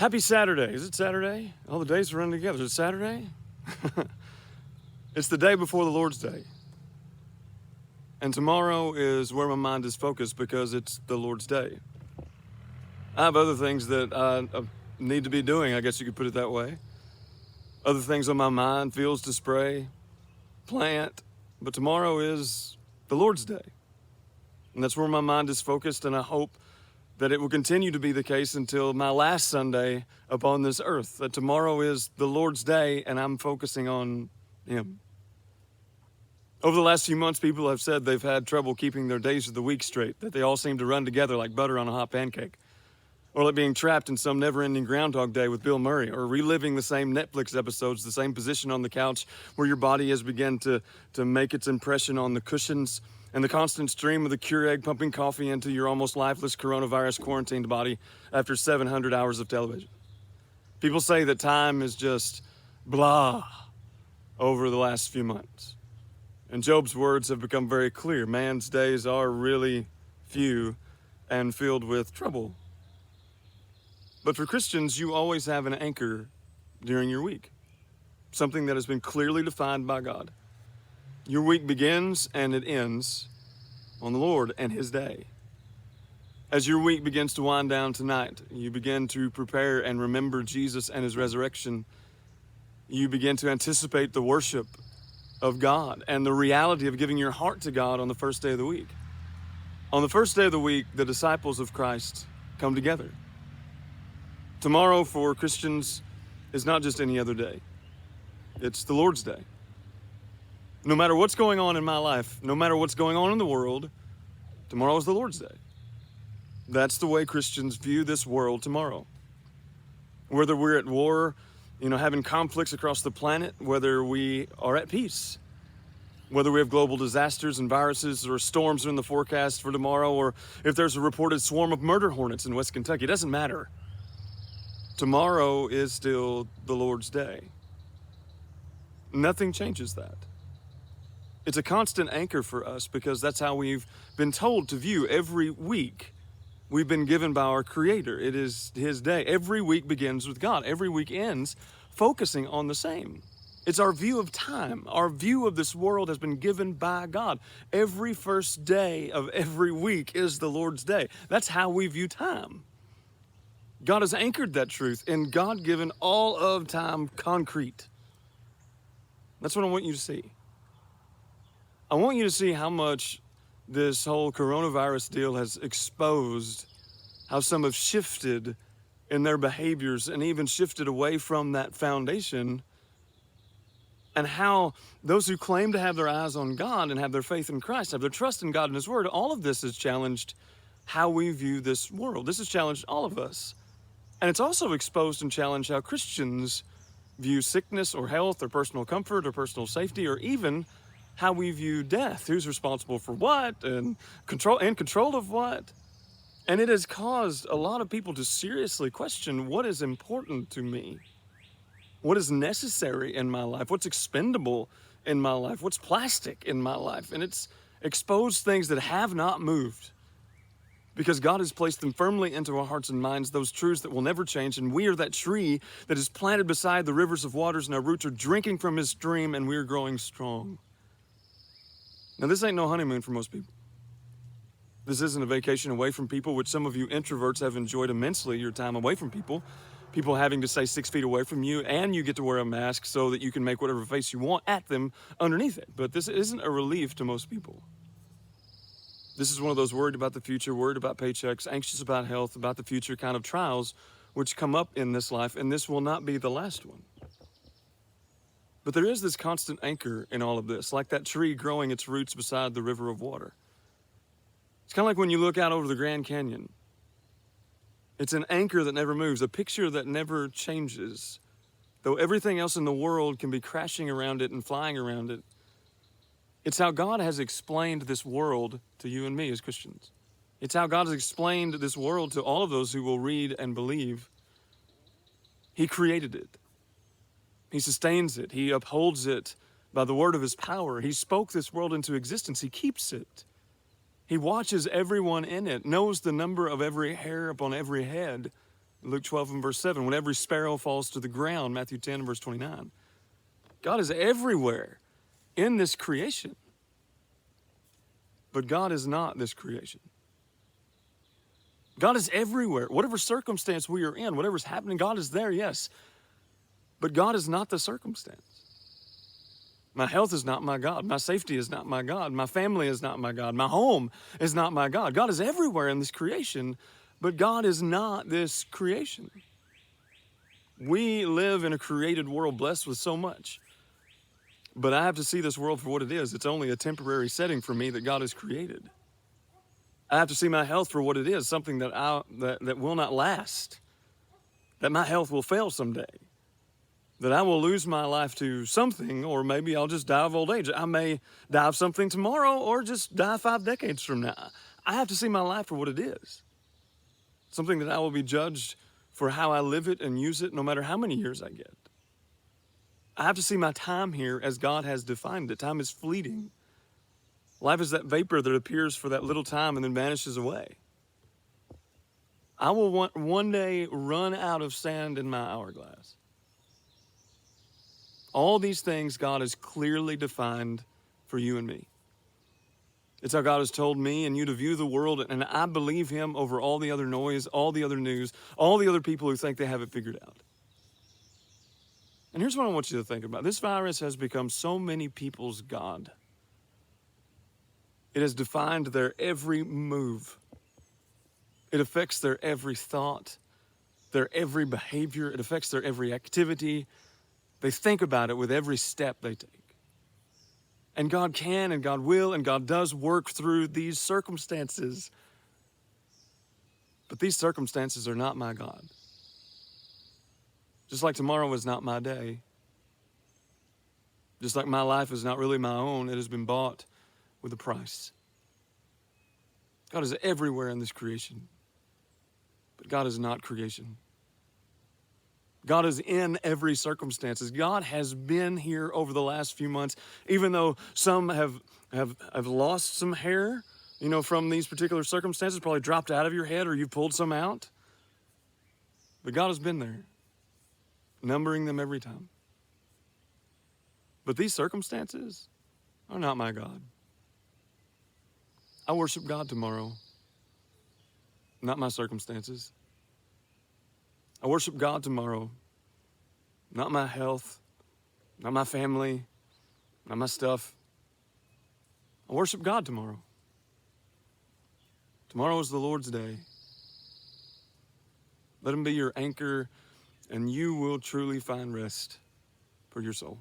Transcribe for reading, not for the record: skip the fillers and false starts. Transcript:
Happy Saturday. Is it Saturday? All the days are running together. Is it Saturday? It's the day before the Lord's Day. And tomorrow is where my mind is focused because it's the Lord's Day. I have other things that I need to be doing, I guess you could put it that way. Other things on my mind, fields to spray, plant. But tomorrow is the Lord's Day. And that's where my mind is focused, and I hope that it will continue to be the case until my last Sunday upon this earth. That tomorrow is the Lord's Day, and I'm focusing on Him. Over the last few months, people have said they've had trouble keeping their days of the week straight, that they all seem to run together like butter on a hot pancake. Or like being trapped in some never-ending Groundhog Day with Bill Murray, or reliving the same Netflix episodes, the same position on the couch where your body has begun to make its impression on the cushions, and the constant stream of the Keurig pumping coffee into your almost lifeless coronavirus quarantined body after 700 hours of television. People say that time is just blah over the last few months. And Job's words have become very clear. Man's days are really few and filled with trouble. But for Christians, you always have an anchor during your week, something that has been clearly defined by God. Your week begins and it ends on the Lord and His day. As your week begins to wind down tonight, you begin to prepare and remember Jesus and His resurrection. You begin to anticipate the worship of God and the reality of giving your heart to God on the first day of the week. On the first day of the week, the disciples of Christ come together. Tomorrow for Christians is not just any other day. It's the Lord's Day. No matter what's going on in my life, no matter what's going on in the world, tomorrow is the Lord's Day. That's the way Christians view this world tomorrow. Whether we're at war, having conflicts across the planet, whether we are at peace, whether we have global disasters and viruses or storms are in the forecast for tomorrow, or if there's a reported swarm of murder hornets in West Kentucky, it doesn't matter. Tomorrow is still the Lord's Day. Nothing changes that. It's a constant anchor for us because that's how we've been told to view every week. We've been given by our Creator. It is His day. Every week begins with God. Every week ends focusing on the same. It's our view of time. Our view of this world has been given by God. Every first day of every week is the Lord's Day. That's how we view time. God has anchored that truth in God-given all of time concrete. That's what I want you to see. I want you to see how much this whole coronavirus deal has exposed how some have shifted in their behaviors and even shifted away from that foundation, and how those who claim to have their eyes on God and have their faith in Christ, have their trust in God and His Word, all of this has challenged how we view this world. This has challenged all of us. And it's also exposed and challenged how Christians view sickness or health or personal comfort or personal safety, or even how we view death. Who's responsible for what and control of what? And it has caused a lot of people to seriously question what is important to me, what is necessary in my life, what's expendable in my life, what's plastic in my life. And it's exposed things that have not moved, because God has placed them firmly into our hearts and minds, those truths that will never change. And we are that tree that is planted beside the rivers of waters, and our roots are drinking from His stream, and we are growing strong. Now, this ain't no honeymoon for most people. This isn't a vacation away from people, which some of you introverts have enjoyed immensely, your time away from people. People having to stay 6 feet away from you, and you get to wear a mask so that you can make whatever face you want at them underneath it. But this isn't a relief to most people. This is one of those worried about the future, worried about paychecks, anxious about health, about the future kind of trials which come up in this life, and this will not be the last one. But there is this constant anchor in all of this, like that tree growing its roots beside the river of water. It's kind of like when you look out over the Grand Canyon. It's an anchor that never moves, a picture that never changes. Though everything else in the world can be crashing around it and flying around it, it's how God has explained this world to you and me as Christians. It's how God has explained this world to all of those who will read and believe. He created it. He sustains it. He upholds it by the word of His power. He spoke this world into existence. He keeps it. He watches everyone in it, knows the number of every hair upon every head. Luke 12 and verse 7, when every sparrow falls to the ground, Matthew 10 and verse 29. God is everywhere in this creation. But God is not this creation. God is everywhere. Whatever circumstance we are in, whatever's happening, God is there, yes. But God is not the circumstance. My health is not my God. My safety is not my God. My family is not my God. My home is not my God. God is everywhere in this creation, but God is not this creation. We live in a created world blessed with so much. But I have to see this world for what it is. It's only a temporary setting for me that God has created. I have to see my health for what it is, something that will not last, that my health will fail someday, that I will lose my life to something, or maybe I'll just die of old age. I may die of something tomorrow or just die 5 decades from now. I have to see my life for what it is, something that I will be judged for how I live it and use it no matter how many years I get. I have to see my time here as God has defined it. Time is fleeting. Life is that vapor that appears for that little time and then vanishes away. I will one day run out of sand in my hourglass. All these things God has clearly defined for you and me. It's how God has told me and you to view the world, and I believe Him over all the other noise, all the other news, all the other people who think they have it figured out. And here's what I want you to think about. This virus has become so many people's God. It has defined their every move. It affects their every thought, their every behavior. It affects their every activity. They think about it with every step they take. And God can and God will and God does work through these circumstances. But these circumstances are not my God. Just like tomorrow is not my day. Just like my life is not really my own, it has been bought with a price. God is everywhere in this creation, but God is not creation. God is in every circumstance. God has been here over the last few months, even though some have lost some hair, from these particular circumstances, probably dropped out of your head or you've pulled some out. But God has been there, numbering them every time. But these circumstances are not my God. I worship God tomorrow, not my circumstances. I worship God tomorrow, not my health, not my family, not my stuff. I worship God tomorrow. Tomorrow is the Lord's day. Let Him be your anchor, and you will truly find rest for your soul.